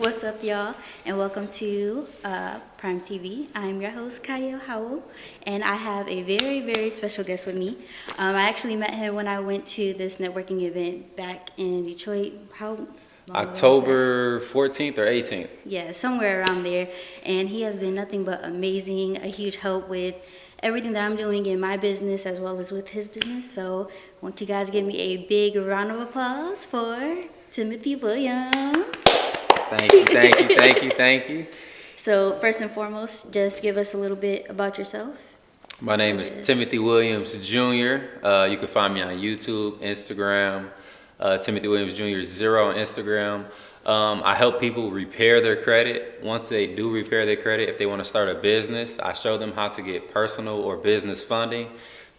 What's up, y'all? And welcome to Prime TV. I'm your host, Qiayel, and I have a very, very special guest with me. I actually met him when I went to this networking event back in Detroit. How long October 14th or 18th? Yeah, somewhere around there. And he has been nothing but amazing, a huge help with everything that I'm doing in my business as well as with his business. So I want you guys to give me a big round of applause for Timothy Williams. Thank you. So first and foremost, just give us a little bit about yourself. My name is Timothy Williams Jr. You can find me on YouTube, Instagram, Timothy Williams Jr. 0 on Instagram. I help people repair their credit. Once they do repair their credit, if they want to start a business, I show them how to get personal or business funding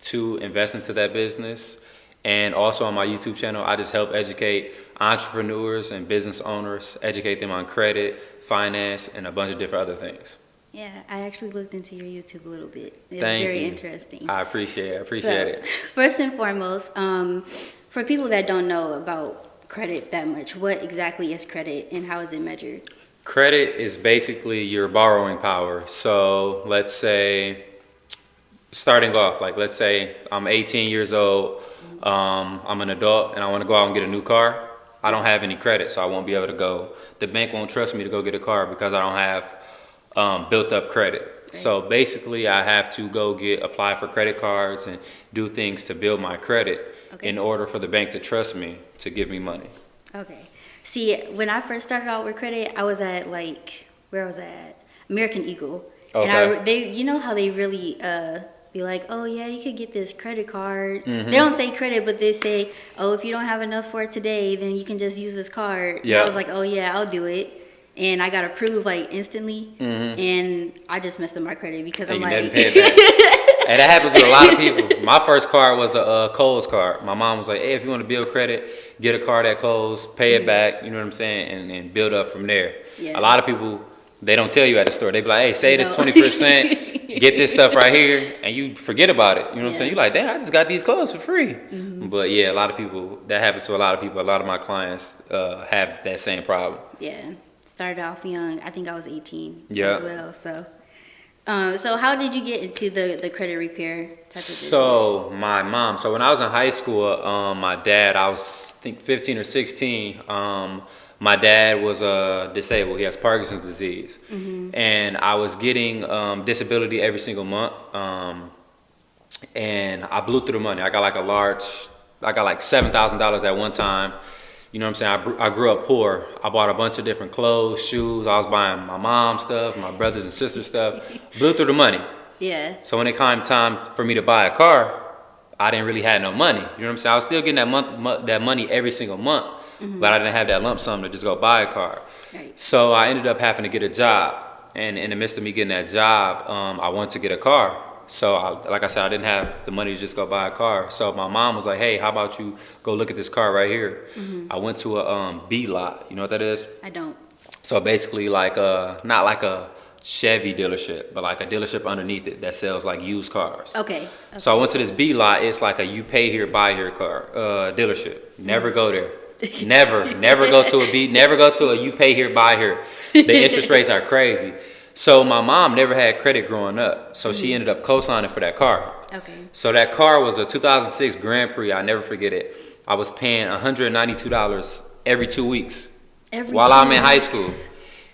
to invest into that business. And also on my YouTube channel, I just help educate entrepreneurs and business owners, educate them on credit, finance, and a bunch of different other things. Yeah, I actually looked into your YouTube a little bit. It was Thank very you. Interesting. I appreciate it. First and foremost, for people that don't know about credit that much, what exactly is credit and how is it measured? Credit is basically your borrowing power. So let's say, starting off, let's say I'm 18 years old, I'm an adult and I want to go out and get a new car. I don't have any credit, so I won't be able to go. The bank won't trust me to go get a car because I don't have built up credit. Right. So basically I have to go apply for credit cards and do things to build my credit in order for the bank to trust me to give me money. Okay. See, when I first started out with credit, I was at where was I at? American Eagle. Okay. And you know how they really be like, oh yeah, you could get this credit card. Mm-hmm. They don't say credit, but they say, oh, if you don't have enough for it today, then you can just use this card. Yeah. I was like, oh yeah, I'll do it. And I got approved instantly. Mm-hmm. And I just messed up my credit because I'm like, pay it back. And that happens with a lot of people. My first card was a Kohl's card. My mom was like, hey, if you want to build credit, get a card at Kohl's, pay it back, you know what I'm saying, and build up from there. Yeah. A lot of people, they don't tell you at the store. They be like, hey, save this 20%, get this stuff right here, and you forget about it. You know what I'm saying? You're like, damn, I just got these clothes for free. Mm-hmm. But yeah, a lot of people, that happens to a lot of people. A lot of my clients have that same problem. Yeah. Started off young. I think I was 18 as well. So how did you get into the credit repair type of business? So my mom. So when I was in high school, my dad, I was I think 15 or 16. My dad was disabled. He has Parkinson's disease, and I was getting disability every single month. And I blew through the money. I got like $7,000 at one time. You know what I'm saying? I grew up poor. I bought a bunch of different clothes, shoes. I was buying my mom's stuff, my brothers and sisters' stuff. Blew through the money. Yeah. So when it came time for me to buy a car, I didn't really have no money. You know what I'm saying? I was still getting that money every single month, but I didn't have that lump sum to just go buy a car. Right. So I ended up having to get a job. And in the midst of me getting that job, I wanted to get a car. So, like I said, I didn't have the money to just go buy a car. So my mom was like, hey, how about you go look at this car right here? Mm-hmm. I went to a B lot. You know what that is? I don't. So basically not like a Chevy dealership, but like a dealership underneath it that sells like used cars. Okay. So I went to this B lot. It's like a you pay here, buy here car dealership. Never go there. Never go to a B. Never go to a you pay here, buy here. The interest rates are crazy. So my mom never had credit growing up, so she ended up co-signing for that car. Okay. So that car was a 2006 Grand Prix. I never forget it. I was paying $192 every 2 weeks while I'm in high school.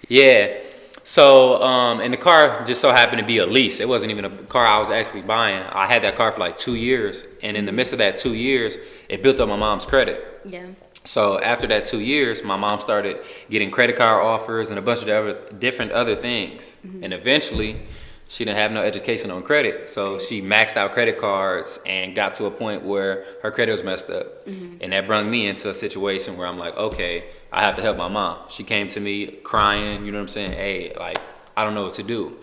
Yeah. So and the car just so happened to be a lease. It wasn't even a car I was actually buying. I had that car for like 2 years, and in the midst of that 2 years, it built up my mom's credit. Yeah. So after that 2 years, my mom started getting credit card offers and a bunch of different other things. Mm-hmm. And eventually, she didn't have no education on credit. So she maxed out credit cards and got to a point where her credit was messed up. Mm-hmm. And that brought me into a situation where I'm like, okay, I have to help my mom. She came to me crying, you know what I'm saying? Hey, I don't know what to do.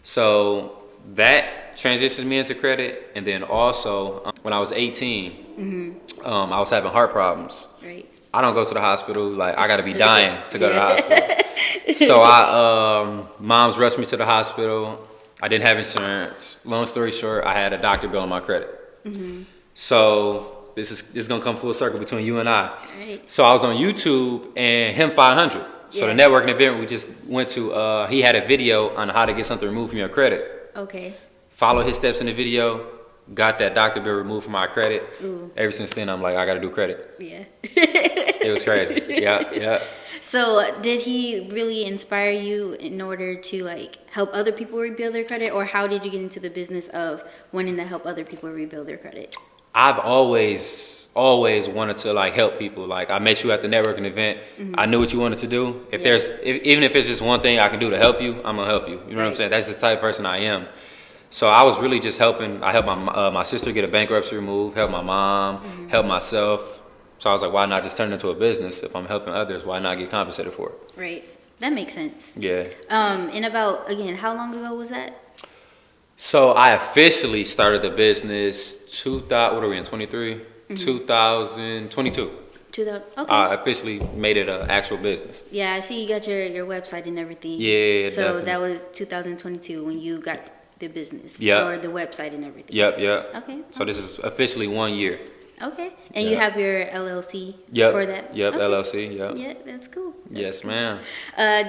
So that transitioned me into credit. And then also, when I was 18, I was having heart problems. Right. I don't go to the hospital. I got to be dying to go to the hospital. So moms rushed me to the hospital. I didn't have insurance. Long story short, I had a doctor bill on my credit. Mm-hmm. So this is gonna come full circle between you and I. Right. So I was on YouTube and him 500. So the networking event we just went to, he had a video on how to get something removed from your credit. Okay. Follow his steps in the video. Got that doctor bill removed from my credit. Ooh. Ever since then, I'm like, I got to do credit. Yeah. It was crazy. Yeah. So did he really inspire you in order to like help other people rebuild their credit, or how did you get into the business of wanting to help other people rebuild their credit? I've always wanted to like help people. Like I met you at the networking event. I knew what you wanted to do. Even if it's just one thing I can do to help you, I'm gonna help you. You know what I'm saying? That's the type of person I am. So I was really just helping. I helped my sister get a bankruptcy removed, helped my mom, helped myself. So I was like, why not just turn it into a business? If I'm helping others, why not get compensated for it? Right. That makes sense. Yeah. And about, again, how long ago was that? So I officially started the business what are we in, 23? 2022. 2000. Okay. I officially made it an actual business. Yeah, I see you got your website and everything. Yeah, So definitely. that was 2022 when you got the business. Yep. Or the website and everything. Yep. Okay. So this is officially 1 year. Okay. And you have your LLC Yep. for that? Yep, Okay. LLC, yep. Yeah, that's cool. Yes, ma'am.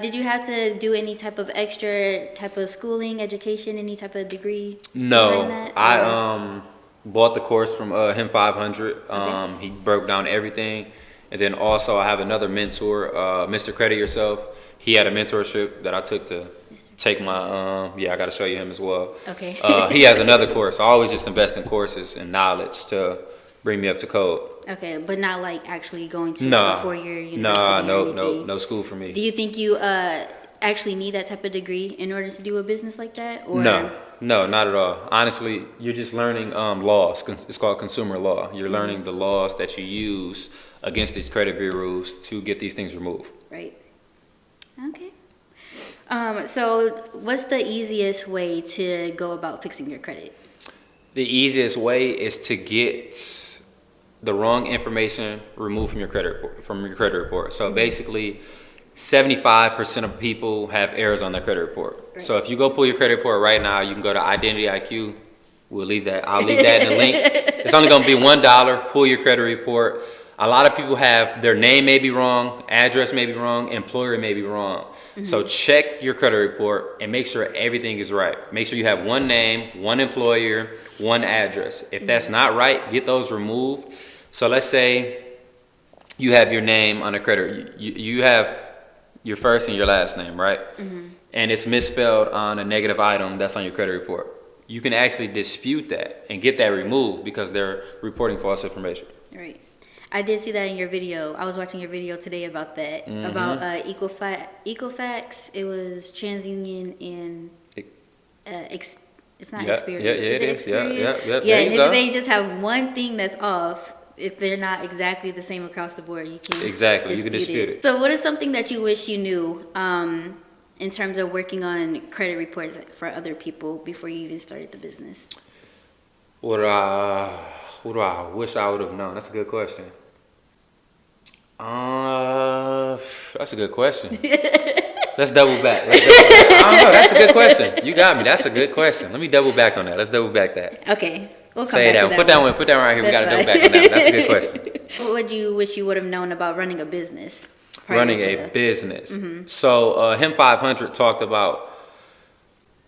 Did you have to do any type of extra type of schooling, education, any type of degree? No, behind that? I bought the course from him 500. Okay. He broke down everything. And then also I have another mentor, Mr. Credit Yourself. He had a mentorship that I took to take my, I got to show you him as well. Okay. He has another course. I always just invest in courses and knowledge to bring me up to code. Okay, but not like actually going to like a 4-year university. No school for me. Do you think you actually need that type of degree in order to do a business like that? Or? No, not at all. Honestly, you're just learning laws. It's called consumer law. You're learning the laws that you use against these credit bureaus to get these things removed. Right. Okay. So what's the easiest way to go about fixing your credit? The easiest way is to get the wrong information removed from your credit report. So basically, 75% of people have errors on their credit report. Right. So if you go pull your credit report right now, you can go to Identity IQ. I'll leave that in the link. It's only going to be $1. Pull your credit report. A lot of people have their name may be wrong, address may be wrong, employer may be wrong. So check your credit report and make sure everything is right. Make sure you have one name, one employer, one address. If that's not right, get those removed. So let's say you have your name on a credit. You have your first and your last name, right? And it's misspelled on a negative item that's on your credit report. You can actually dispute that and get that removed because they're reporting false information. Right. I did see that in your video. I was watching your video today about that, about Equifax. It was TransUnion and it's not Experian. Yeah, it is. Yeah. Yeah, and if they just have one thing that's off, if they're not exactly the same across the board, you can you can dispute it. So what is something that you wish you knew in terms of working on credit reports for other people before you even started the business? What do I wish I would have known? That's a good question. That's a good question. Let's double back. I don't know. That's a good question. You got me. That's a good question. Let me double back on that. Let's double back that. Okay. We'll come Say back that. to Put that one. Put that one right here. That's we got to double back on that. That's a good question. What would you wish you would have known about running a business? Running a business. So him 500 talked about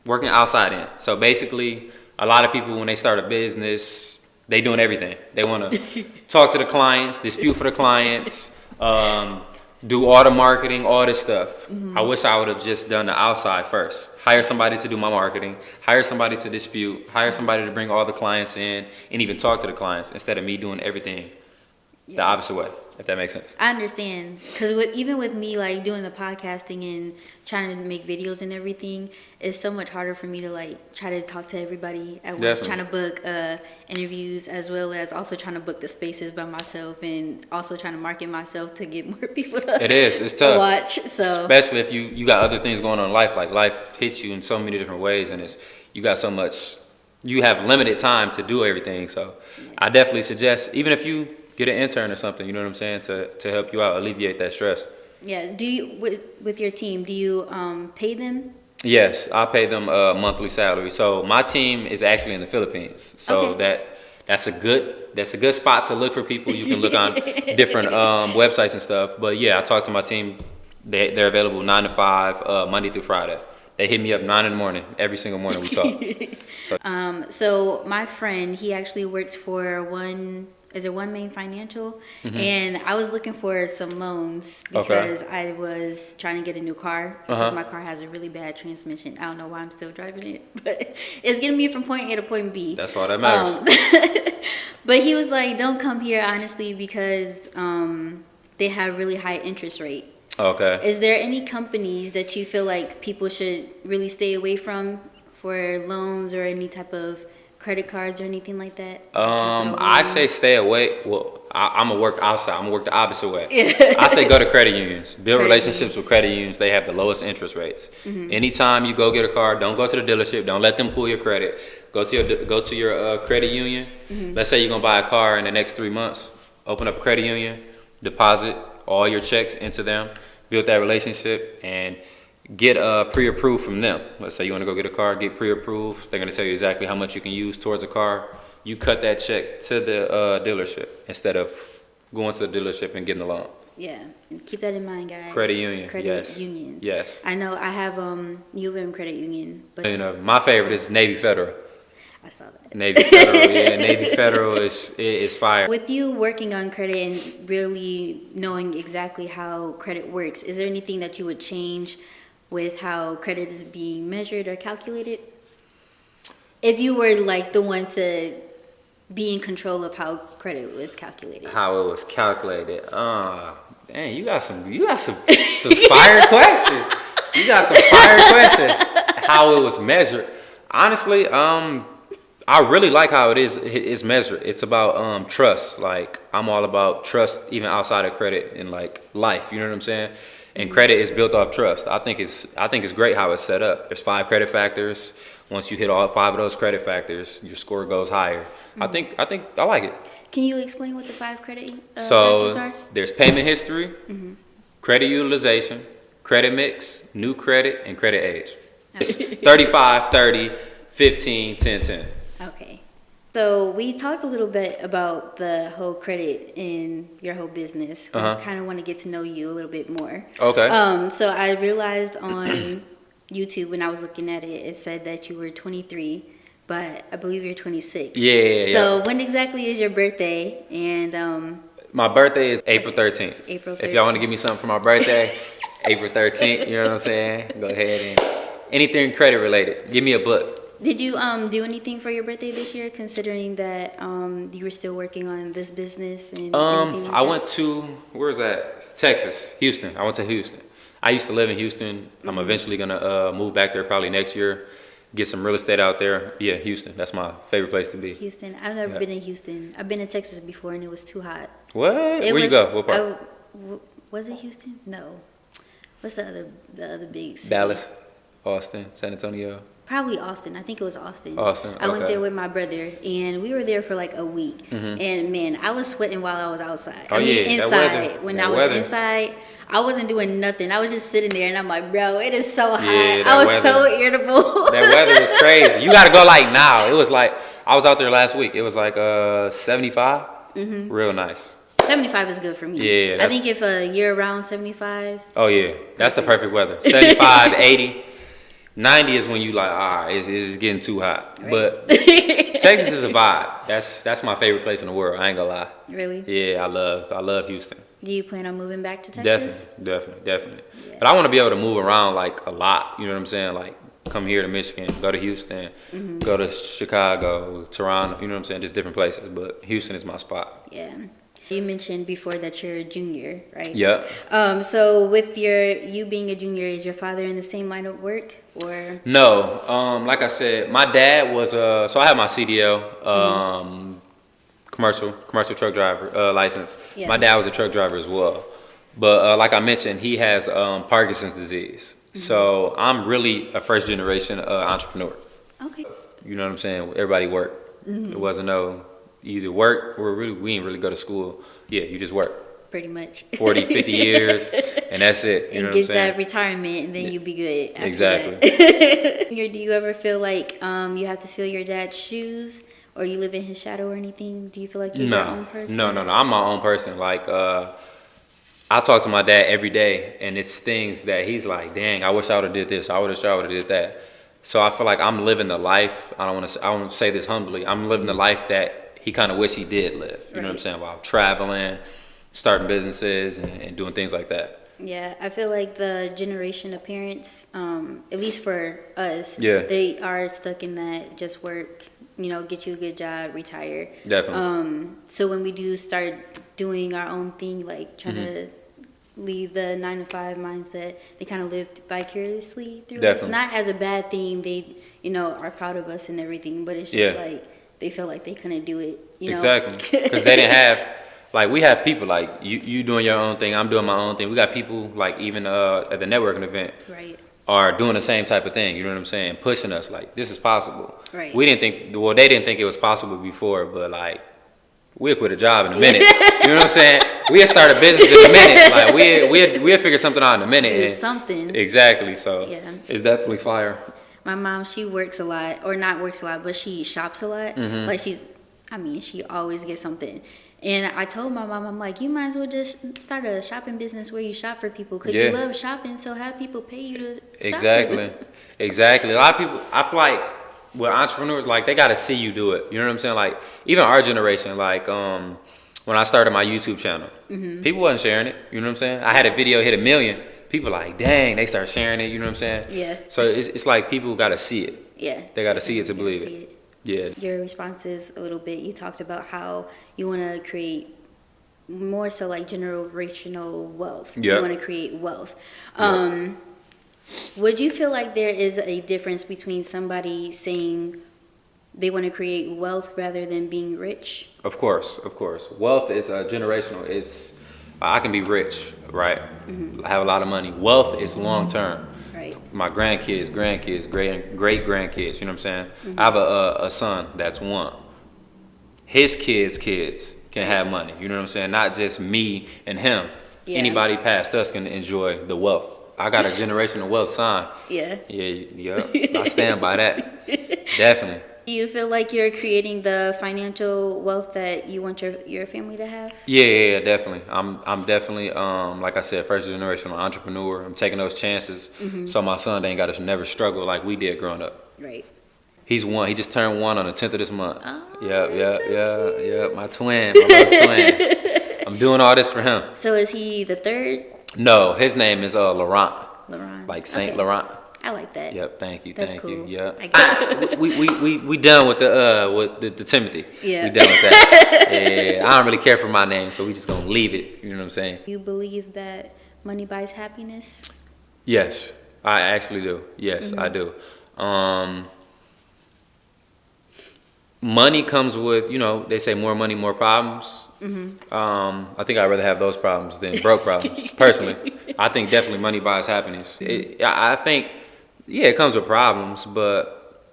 working outside in. So basically, a lot of people when they start a business, they doing everything. They want to talk to the clients, dispute for the clients, do all the marketing, all this stuff. I wish I would have just done the outside first. Hire somebody to do my marketing, hire somebody to dispute, hire somebody to bring all the clients in, and even talk to the clients instead of me doing everything the opposite way, if that makes sense. I understand. Because even with me, like, doing the podcasting and trying to make videos and everything, it's so much harder for me to, like, try to talk to everybody at once, trying to book interviews, as well as also trying to book the spaces by myself and also trying to market myself to get more people to It's tough. watch. So especially if you got other things going on in life, like life hits you in so many different ways, and you got so much, you have limited time to do everything. So I definitely suggest, even if you get an intern or something, you know what I'm saying, to help you out, alleviate that stress. Yeah. Do you with your team? Do you pay them? Yes, I pay them a monthly salary. So my team is actually in the Philippines. So that's a good spot to look for people. You can look on different websites and stuff. But yeah, I talk to my team They're available 9 to 5, Monday through Friday. They hit me up 9 in the morning. Every single morning we talk. So my friend, he actually works for One Main Financial, and I was looking for some loans because I was trying to get a new car because my car has a really bad transmission. I don't know why I'm still driving it, but it's getting me from point A to point B. That's all that matters. But he was like, don't come here, honestly, because they have really high interest rate. Okay. Is there any companies that you feel like people should really stay away from for loans or any type of credit cards or anything like that? I say stay away. Well, I'm gonna work outside. I'm gonna work the opposite way. I say go to credit unions. Build relationships with credit unions. They have the lowest interest rates. Anytime you go get a car, don't go to the dealership. Don't let them pull your credit. Go to your credit union. Let's say you're gonna buy a car in the next 3 months. Open up a credit union, deposit all your checks into them, build that relationship, and get pre-approved from them. Let's say you want to go get a car, get pre-approved. They're going to tell you exactly how much you can use towards a car. You cut that check to the dealership instead of going to the dealership and getting the loan. Yeah, and keep that in mind, guys. Credit union. Credit unions. Yes. I know I have UM Credit Union, but you know, my favorite is Navy Federal. I saw that. Navy Federal, yeah. Navy Federal is fire. With you working on credit and really knowing exactly how credit works, is there anything that you would change with how credit is being measured or calculated? If you were like the one to be in control of how credit was calculated. How it was calculated. Dang, you got some fire questions. You got some fire questions. How it was measured. Honestly, I really like how it's measured. It's about trust. Like, I'm all about trust even outside of credit in like life. You know what I'm saying? And credit is built off trust. I think it's great how it's set up. There's 5 credit factors. Once you hit all 5 of those credit factors, your score goes higher. I think I like it. Can you explain what the 5 credit factors are? There's payment history, credit utilization, credit mix, new credit, and credit age. Okay. 35, 30, 15, 10, 10. Okay. So we talked a little bit about the whole credit in your whole business. I kind of want to get to know you a little bit more. Okay. So I realized on YouTube when I was looking at it, it said that you were 23, but I believe you're 26. Yeah. So when exactly is your birthday? And my birthday is April 13th. April 13th. If y'all want to give me something for my birthday, April 13th, you know what I'm saying? Go ahead and anything credit related. Give me a book. Did you do anything for your birthday this year, considering that you were still working on this business? And I went to, where's that? Texas, Houston. I went to Houston. I used to live in Houston. I'm eventually going to move back there probably next year, get some real estate out there. Yeah, Houston. That's my favorite place to be. Houston. I've never been in Houston. I've been in Texas before, and it was too hot. What? Where you go? What part? Was it Houston? No. What's the other big city? Dallas, Austin, San Antonio. Probably Austin. I think it was Austin. Austin. I went there with my brother, and we were there for like a week. And man, I was sweating while I was outside. Oh, inside. When I was inside, I wasn't doing nothing. I was just sitting there, and I'm like, bro, it is so hot. I was so irritable. That weather is crazy. You got to go like now. It was like, I was out there last week. It was like 75. Real nice. 75 is good for me. Yeah. I think if year round 75. Oh, yeah. That's the perfect weather. 75, 80. 90 is when you like, it's getting too hot. Right. But Texas is a vibe. That's my favorite place in the world. I ain't gonna lie. Really? Yeah, I love Houston. Do you plan on moving back to Texas? Definitely. Yeah. But I want to be able to move around like a lot. You know what I'm saying? Like come here to Michigan, go to Houston, go to Chicago, Toronto. You know what I'm saying? Just different places. But Houston is my spot. Yeah. You mentioned before that you're a junior, right? Yeah. So with you being a junior, is your father in the same line of work, or? No. Like I said, my dad was so I have my CDL, commercial truck driver license. Yeah. My dad was a truck driver as well, but like I mentioned, he has Parkinson's disease. So I'm really a first generation entrepreneur. Okay. You know what I'm saying? Everybody worked. It wasn't either work or we didn't really go to school. Yeah, you just work. Pretty much. 40, 50 years, and that's it. You know what I'm saying? Get that retirement, and then you'll be good. Exactly. Do you ever feel like you have to fill your dad's shoes, or you live in his shadow or anything? Do you feel like you're your own person? No. I'm my own person. Like, I talk to my dad every day, and it's things that he's like, "Dang, I wish I would have did this. I wish I would have did that." So I feel like I'm living the life. I don't want to say this humbly. I'm living the life that he kind of wish he did live. You know what I'm saying? While traveling, starting businesses, and doing things like that. Yeah, I feel like the generation of parents, at least for us, Yeah. they are stuck in that just work, get you a good job, retire. Definitely. So when we do start doing our own thing, like trying to leave the 9 to 5 mindset, they kind of live vicariously through us. Not as a bad thing. They, are proud of us and everything, but it's just like they feel like they couldn't do it. Exactly, because they didn't have. Like, we have people like you doing your own thing, I'm doing my own thing. We got people like even at the networking event are doing the same type of thing. You know what I'm saying? Pushing us like this is possible. Right. We didn't think. Well, they didn't think it was possible before, but like we'll quit a job in a minute. You know what I'm saying? We'll start a business in a minute. Like we'll figure something out in a minute. Do something. Exactly. So it's definitely fire. My mom, she works a lot, or not works a lot, but she shops a lot. Like she always gets something. And I told my mom, I'm like, you might as well just start a shopping business where you shop for people because you love shopping, so have people pay you to shop for them. Exactly. A lot of people, I feel like, with entrepreneurs, like, they got to see you do it. You know what I'm saying? Like, even our generation, like, when I started my YouTube channel, people wasn't sharing it. You know what I'm saying? I had a video hit 1 million. People like, dang, they start sharing it. You know what I'm saying? Yeah. So it's like people got to see it. Yeah. They got to see it to believe it. Yeah. Your responses a little bit, you talked about how you want to create more so like generational wealth. You want to create wealth. Would you feel like there is a difference between somebody saying they want to create wealth rather than being rich? Of course. Wealth is generational. I can be rich, right? I have a lot of money. Wealth is long term. Right. My grandkids, great grandkids, you know what I'm saying? I have a son that's 1. His kids can have money, you know what I'm saying? Not just me and him. Yeah. Anybody past us can enjoy the wealth. I got a generational wealth sign. Yeah. I stand by that. Definitely. Do you feel like you're creating the financial wealth that you want your family to have? Yeah, definitely. I'm definitely, like I said, first generational entrepreneur. I'm taking those chances so my son ain't got to never struggle like we did growing up. Right. He's 1. He just turned 1 on the 10th of this month. Oh, Yeah. My little twin. I'm doing all this for him. So is he the 3rd? No, his name is Laurent. Laurent. Like Saint Laurent. I like that. Yep, thank you. That's thank cool. you. Yep. We done with the Timothy. Yeah. We done with that. Yeah, I don't really care for my name, so we just gonna leave it. You know what I'm saying? You believe that money buys happiness? Yes, I actually do. Yes, I do. Money comes with, they say more money, more problems. I think I'd rather have those problems than broke problems. Personally, I think definitely money buys happiness. I think, it comes with problems, but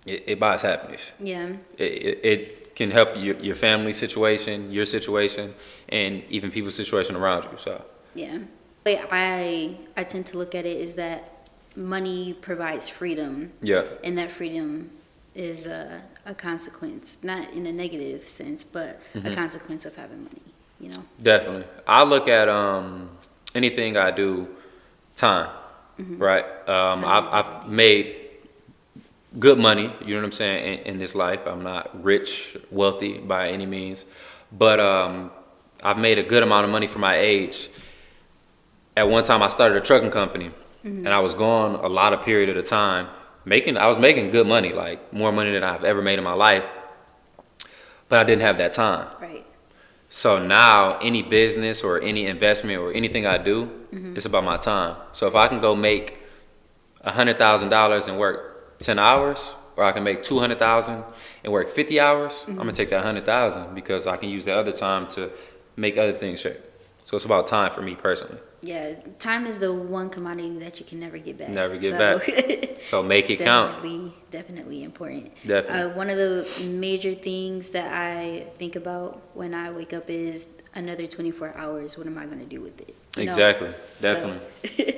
it buys happiness. Yeah. It can help your family situation, your situation, and even people's situation around you. So. Yeah. The way I tend to look at it is that money provides freedom. Yeah. And that freedom is a consequence, not in a negative sense, but a consequence of having money, Definitely. I look at anything I do, time, right? I've made good money, you know what I'm saying, in this life. I'm not rich, wealthy by any means, but I've made a good amount of money for my age. At one time, I started a trucking company, and I was gone a lot of period of the time. I was making good money, like more money than I've ever made in my life, but I didn't have that time. Right. So now any business or any investment or anything I do, it's about my time. So if I can go make $100,000 and work 10 hours, or I can make $200,000 and work 50 hours, I'm gonna take that $100,000 because I can use the other time to make other things straight. So it's about time for me personally. Yeah, time is the one commodity that you can never get back. Never get back. So make it count. Definitely important. Definitely. One of the major things that I think about when I wake up is another 24 hours. What am I going to do with it? Exactly. Definitely.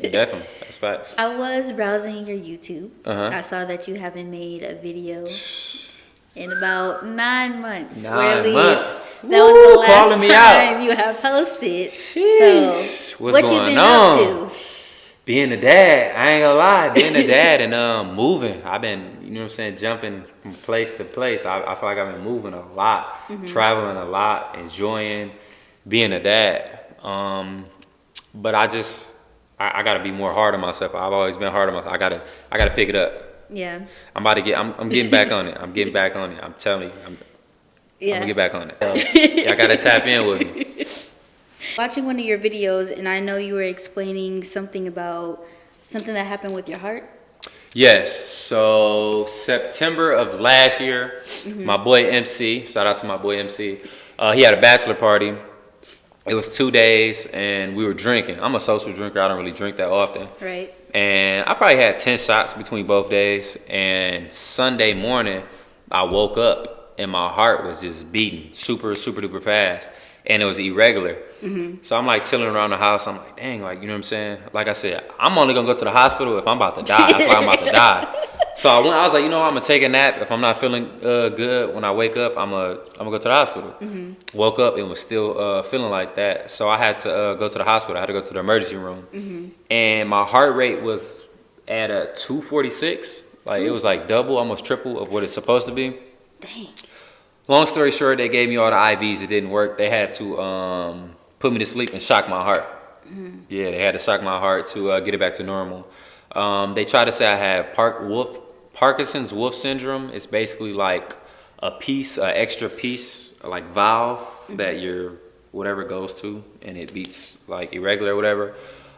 Definitely. That's facts. I was browsing your YouTube. I saw that you haven't made a video in about 9 months. 9 months. That was the calling last me out. time you have posted. Sheesh. So, What's what you going been on? up to? Being a dad, I ain't gonna lie, being a dad and moving. I've been, you know what I'm saying, jumping from place to place. I feel like I've been moving a lot, traveling a lot, enjoying being a dad. But I gotta be more hard on myself. I've always been hard on myself. I gotta pick it up. Yeah. I'm getting back on it. I'm getting back on it. I'm telling you, I'm gonna get back on it. Y'all gotta tap in with me. Watching one of your videos, and I know you were explaining something about something that happened with your heart. Yes. So September of last year, my boy MC, shout out to my boy MC, he had a bachelor party. It was 2 days, and we were drinking. I'm a social drinker. I don't really drink that often. Right. And I probably had 10 shots between both days. And Sunday morning, I woke up, and my heart was just beating super, super duper fast. And it was irregular. So I'm like chilling around the house. I'm like, dang, like, you know what I'm saying? Like I said, I'm only gonna go to the hospital if I'm about to die. That's why I'm about to die. So I was like, you know, I'm gonna take a nap. If I'm not feeling good when I wake up, I'm gonna go to the hospital. Woke up and was still feeling like that. So I had to go to the hospital. I had to go to the emergency room. And my heart rate was at a 246. Like it was like double, almost triple of what it's supposed to be. Dang. Long story short, they gave me all the IVs. It didn't work. They had to put me to sleep and shock my heart. Yeah, they had to shock my heart to get it back to normal. They tried to say I had Parkinson's Wolf syndrome. It's basically like an extra piece, like valve that your whatever goes to, and it beats like irregular or whatever.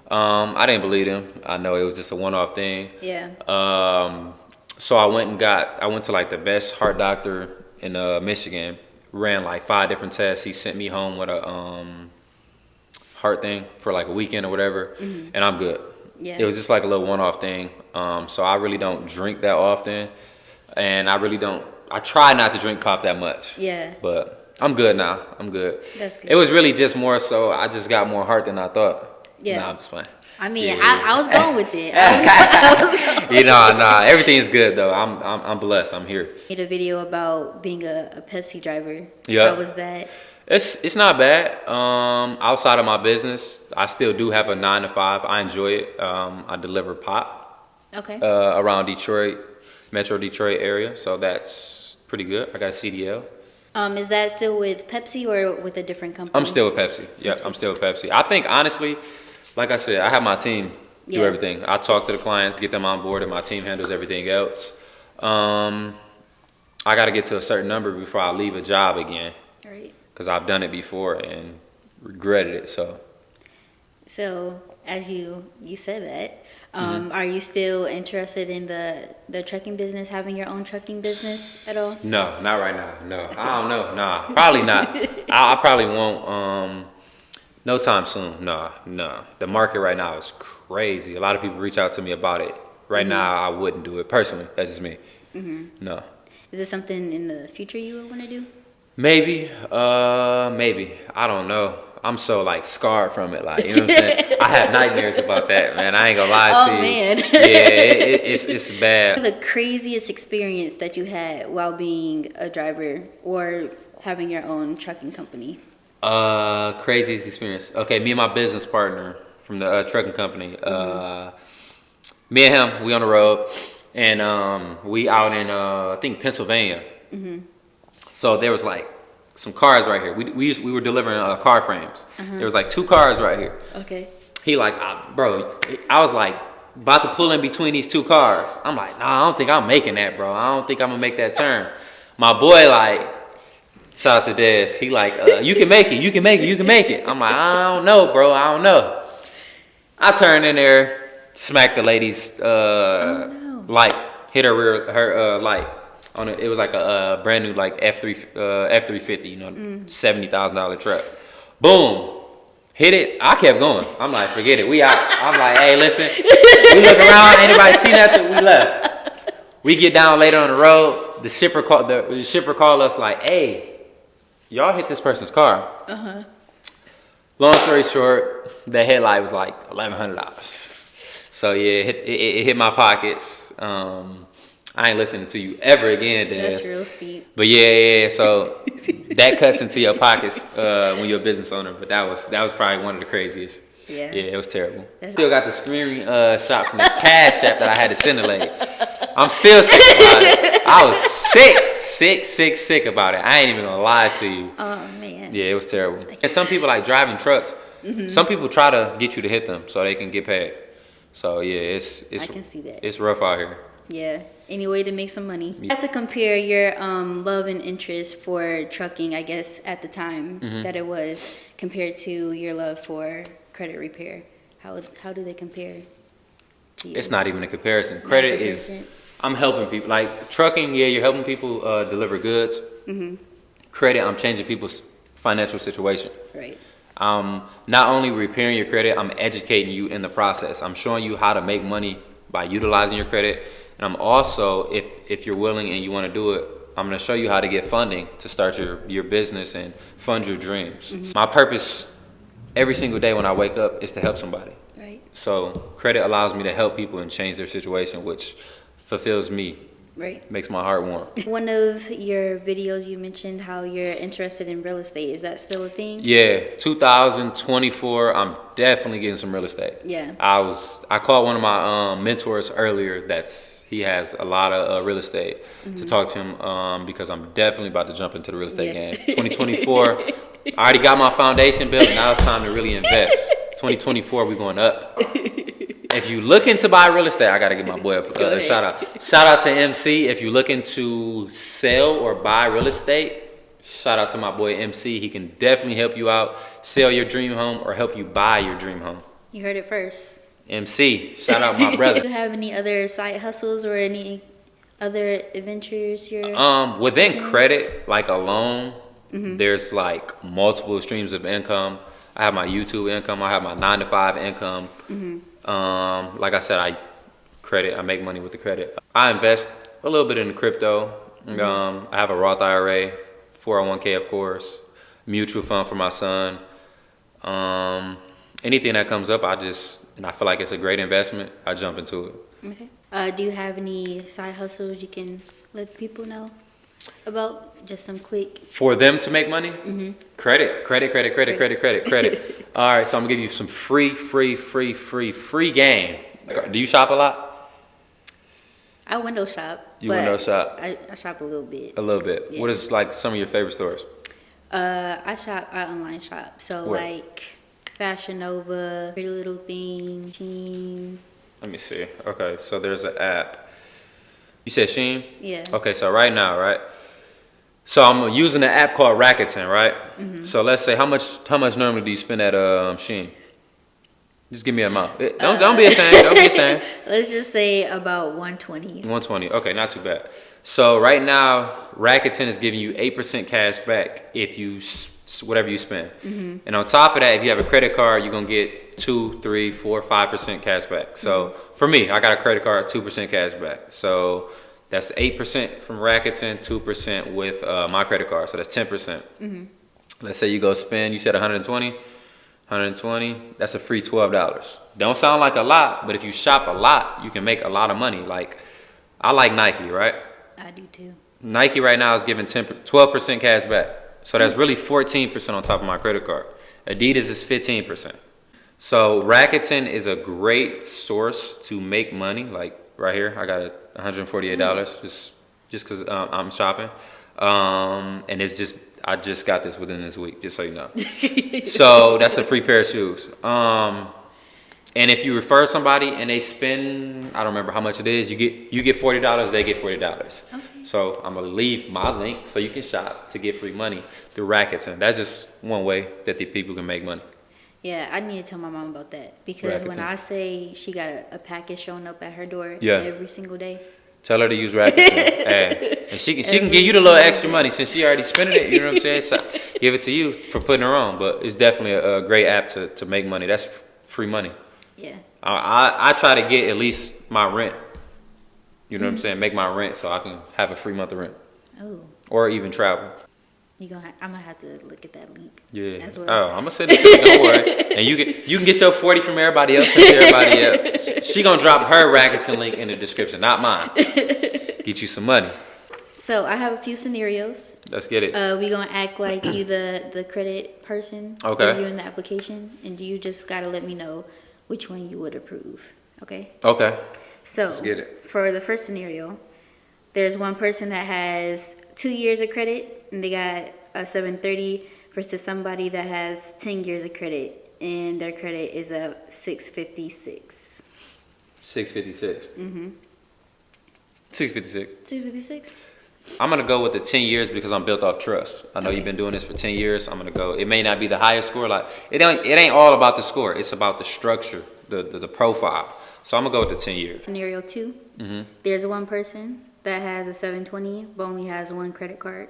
I didn't believe them. I know it was just a one-off thing. Yeah. So I went to like the best heart doctor in Michigan. Ran like 5 different tests. He sent me home with a heart thing for like a weekend or whatever, and I'm good. Yeah. It was just like a little one-off thing. So I really don't drink that often, and I try not to drink pop that much. Yeah. But I'm good now. I'm good. That's good. It was really just more so I just got more heart than I thought. Yeah. Nah, I'm just playing. I mean, I was going with it. You know, nah, everything's good though. I'm blessed. I'm here. Made a video about being a Pepsi driver. Yeah. How was that? It's not bad. Outside of my business, I still do have a 9 to 5. I enjoy it. I deliver pop. Okay. Around Detroit, Metro Detroit area, so that's pretty good. I got a CDL. Is that still with Pepsi or with a different company? I'm still with Pepsi. Yep, I'm still with Pepsi. I think honestly, like I said, I have my team do everything. I talk to the clients, get them on board, and my team handles everything else. I got to get to a certain number before I leave a job again. Right. Because I've done it before and regretted it. So as you said that, are you still interested in the trucking business, having your own trucking business at all? No, not right now. No, I don't know. Nah, probably not. I probably won't. No time soon. No. The market right now is crazy. A lot of people reach out to me about it. Right now, I wouldn't do it personally. That's just me. No. Is this something in the future you would want to do? Maybe. I don't know. I'm so like scarred from it. Like, you know what I'm saying? I have nightmares about that, man. I ain't gonna lie to you. Oh man. Yeah, it's bad. The craziest experience that you had while being a driver or having your own trucking company? Craziest experience. Okay, me and my business partner from the trucking company. Me and him, we on the road, and we out in I think Pennsylvania. So there was like some cars right here. We were delivering car frames. There was like 2 cars right here. Okay. He like, bro, I was like about to pull in between these 2 cars. I'm like, nah, I don't think I'm making that, bro. I don't think I'm gonna make that turn. My boy like, shout out to Des. He like, you can make it, you can make it, you can make it. I'm like, I don't know, bro, I don't know. I turned in there, smacked the lady's light, hit her light. It was like a brand new like F350, you know, $70,000 truck. Boom, hit it. I kept going. I'm like, forget it. We out. I'm like, hey, listen. We look around. Anybody see nothing? We left. We get down later on the road. The shipper called us like, hey, y'all hit this person's car. Long story short, the headlight was like $1,100. So yeah, it hit my pockets. I ain't listening to you ever again, Des. That's real steep. But yeah. So that cuts into your pockets when you're a business owner. But that was probably one of the craziest. Yeah. Yeah, it was terrible. Still got the screen shot from the Cash App that I had to send a lady. I'm still sick about it. I was sick about it. I ain't even gonna lie to you. Oh man. Yeah, it was terrible. And some people like driving trucks. Some people try to get you to hit them so they can get paid. So yeah, I can see that. It's rough out here. Yeah. Any way to make some money. You had to compare your love and interest for trucking, I guess, at the time that it was, compared to your love for credit repair. How do they compare to you? It's not even a comparison. Credit is, I'm helping people. Like trucking, yeah, you're helping people deliver goods. Credit, I'm changing people's financial situation. Right. Not only repairing your credit, I'm educating you in the process. I'm showing you how to make money by utilizing your credit. And I'm also, if you're willing and you want to do it, I'm going to show you how to get funding to start your business and fund your dreams. My purpose every single day when I wake up is to help somebody. Right. So credit allows me to help people and change their situation, which fulfills me. Right. Makes my heart warm. One of your videos you mentioned how you're interested in real estate. Is that still a thing? Yeah, 2024, I'm definitely getting some real estate. Yeah. I called one of my mentors earlier he has a lot of real estate to talk to him because I'm definitely about to jump into the real estate game. 2024, I already got my foundation built, and now it's time to really invest. 2024, we're going up. If you looking to buy real estate, I gotta give my boy a shout out. Shout out to MC. If you looking to sell or buy real estate, shout out to my boy MC. He can definitely help you out, sell your dream home or help you buy your dream home. You heard it first. MC, shout out my brother. Do you have any other side hustles or any other adventures you're within credit, like a loan, there's like multiple streams of income. I have my YouTube income, I have my 9-to-5 income. Like I said, I make money with the credit. I invest a little bit in the crypto. I have a Roth IRA, 401k, of course, mutual fund for my son. Anything that comes up, and I feel like it's a great investment, I jump into it. Okay. Do you have any side hustles you can let people know about? Just some quick. For them to make money? Credit. All right, so I'm gonna give you some free game. Do you shop a lot? I window shop. Window shop? I shop a little bit. A little bit. Yeah. What is like some of your favorite stores? I online shop. So where? Like Fashion Nova, Pretty Little Thing, Shein. Let me see. Okay, so there's an app. You said Shein? Yeah. Okay, so right now, right? So I'm using an app called Rakuten, right? So let's say how much normally do you spend at Shein? Just give me an amount. Don't be ashamed. Don't be ashamed. Let's just say about 120. 120. Okay, not too bad. So right now, Rakuten is giving you 8% cash back if you whatever you spend. And on top of that, if you have a credit card, you're gonna get 2, 3, 4, 5% cash back. So for me, I got a credit card, 2% cash back. So that's 8% from Rakuten, 2% with my credit card. So that's 10%. Let's say you go spend, you said 120. That's a free $12. Don't sound like a lot, but if you shop a lot, you can make a lot of money. Like, I like Nike, right? I do too. Nike right now is giving 12% cash back. So that's really 14% on top of my credit card. Adidas is 15%. So Rakuten is a great source to make money. Like right here, I got $148 just because I'm shopping. And it's just, I just got this within this week, just so you know. So that's a free pair of shoes. And if you refer somebody and they spend, I don't remember how much it is, you get $40, they get $40. Okay. So I'm gonna leave my link so you can shop to get free money through Rakuten. That's just one way that the people can make money. Yeah, I need to tell my mom about that because Rakuten. When I say she got a package showing up at her door every single day. Tell her to use Rakuten. Hey. And she can give you the little extra money since she already spending it. You know what I'm saying? So give it to you for putting her on. But it's definitely a great app to make money. That's free money. Yeah. I try to get at least my rent. You know what I'm saying? Make my rent so I can have a free month of rent. Oh. Or even travel. I'm gonna have to look at that link. Yeah. As well. Oh, I'm gonna send it to you. Don't worry. And you can get your 40 from everybody else. Send to everybody else. She gonna drop her Rakuten link in the description, not mine. Get you some money. So I have a few scenarios. Let's get it. We gonna act like you the credit person. Okay. Reviewing the application, and you just gotta let me know which one you would approve. Okay. Okay. So Let's get it. For the first scenario, there's one person that has 2 years of credit and they got a 730 versus somebody that has 10 years of credit and their credit is a 656. 656. 656. 656. I'm gonna go with the 10 years because I'm built off trust. I know you've been doing this for 10 years. I'm gonna go. It may not be the highest score. Like it ain't all about the score. It's about the structure, the profile. So I'm gonna go with the 10 years. Scenario 2. There's one person that has a 720 but only has one credit card.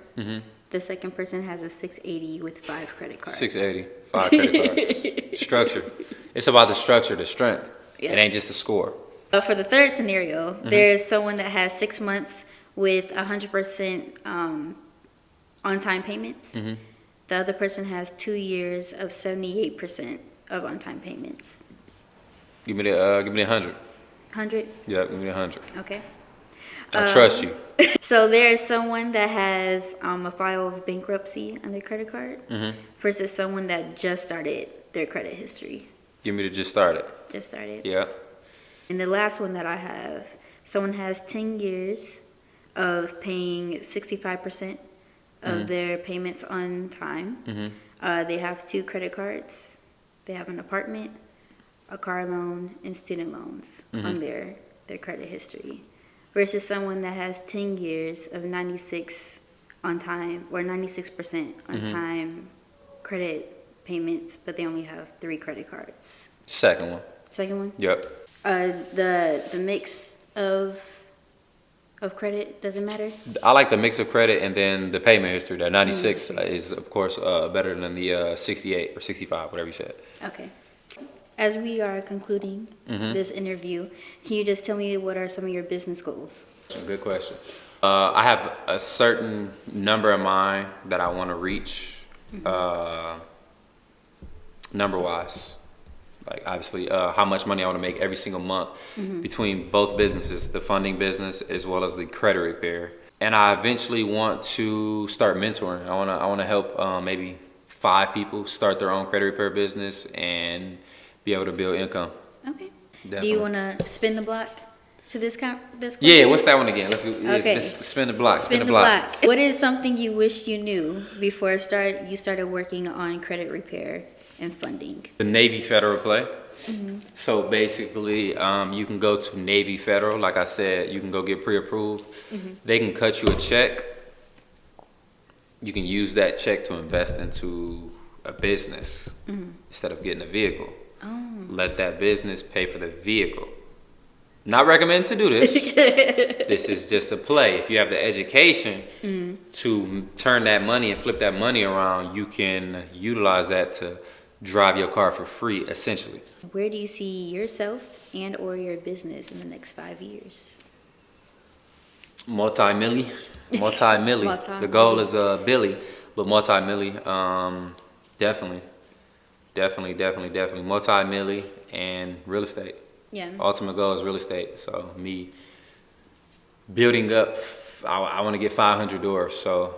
The second person has a 680 with 5 credit cards. 680, 5 credit cards. Structure. It's about the structure, the strength. Yeah. It ain't just the score. For the third scenario, there's someone that has 6 months with 100% on-time payments. The other person has 2 years of 78% of on-time payments. Give me the 100. 100? Yeah, give me the 100. Okay. I trust you. So there's someone that has a file of bankruptcy on their credit card versus someone that just started their credit history. Give me the just started. Just started. Yeah. And the last one that I have, someone has 10 years of paying 65% of their payments on time. They have 2 credit cards. They have an apartment, a car loan, and student loans on their credit history. Versus someone that has 10 years of 96 on time or 96% on time credit payments, but they only have 3 credit cards. Second one. Second one? Yep. The mix of credit doesn't matter. I like the mix of credit and then the payment history. That 96 is of course better than the 68 or 65, whatever you said. Okay. As we are concluding this interview, can you just tell me what are some of your business goals? Good question. I have a certain number in mind that I want to reach, number-wise. Like obviously, how much money I want to make every single month between both businesses, the funding business as well as the credit repair. And I eventually want to start mentoring. I want to help maybe 5 people start their own credit repair business and be able to build income. Okay. Definitely. Do you want to spin the block to this question? Yeah, what's that one again? Let's do. Okay. Let's spin the block. Spin the block. What is something you wish you knew before you started working on credit repair and funding? The Navy Federal play. So basically, you can go to Navy Federal. Like I said, you can go get pre-approved. They can cut you a check. You can use that check to invest into a business instead of getting a vehicle. Let that business pay for the vehicle. Not recommend to do this. This is just a play. If you have the education to turn that money and flip that money around, you can utilize that to drive your car for free, essentially. Where do you see yourself and or your business in the next 5 years? Multi-milli. The goal is Billy, but multi-milli. Definitely. Multi-milli and real estate. Yeah. Ultimate goal is real estate. So me building up, I want to get 500 doors. So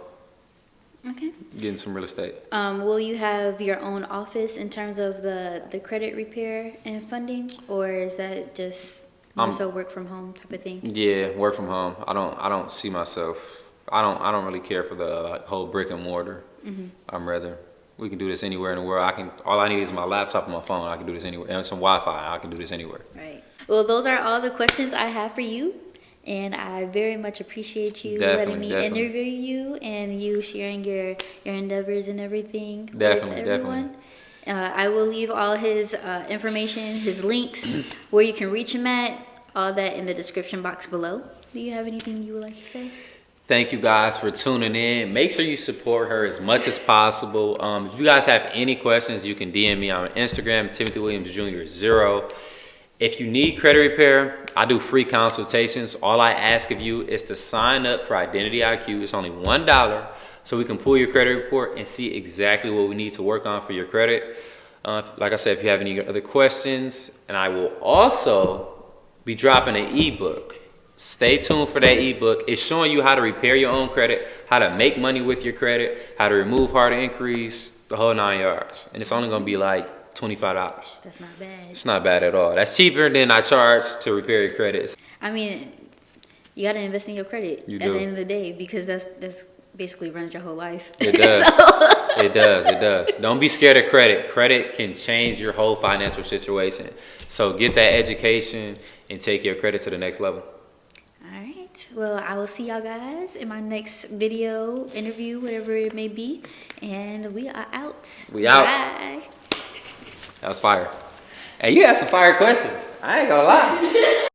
Okay. getting some real estate. Will you have your own office in terms of the credit repair and funding, or is that just more so work from home type of thing? Yeah, work from home. I don't see myself. I don't really care for the whole brick and mortar. I'm rather. We can do this anywhere in the world. All I need is my laptop and my phone. I can do this anywhere. And some Wi-Fi. I can do this anywhere. Right. Well, those are all the questions I have for you. And I very much appreciate you letting me interview you and you sharing your endeavors and everything with everyone. I will leave all his information, his links, where you can reach him at, all that in the description box below. Do you have anything you would like to say? Thank you guys for tuning in. Make sure you support her as much as possible. If you guys have any questions, you can DM me on Instagram, Timothy Williams Jr. 0. If you need credit repair, I do free consultations. All I ask of you is to sign up for Identity IQ. It's only $1 so we can pull your credit report and see exactly what we need to work on for your credit. Like I said, if you have any other questions, and I will also be dropping an ebook. Stay tuned for that ebook. It's showing you how to repair your own credit, how to make money with your credit, how to remove hard inquiries, the whole 9 yards. And it's only going to be like $25. That's not bad. It's not bad at all. That's cheaper than I charge to repair your credit. I mean, you got to invest in your credit at the end of the day, because that's basically runs your whole life. It does. It does. Don't be scared of credit. Credit can change your whole financial situation. So get that education and take your credit to the next level. All right. Well, I will see y'all guys in my next video, interview, whatever it may be. And we are out. We out. Bye. That was fire. Hey, you have some fire questions. I ain't gonna lie.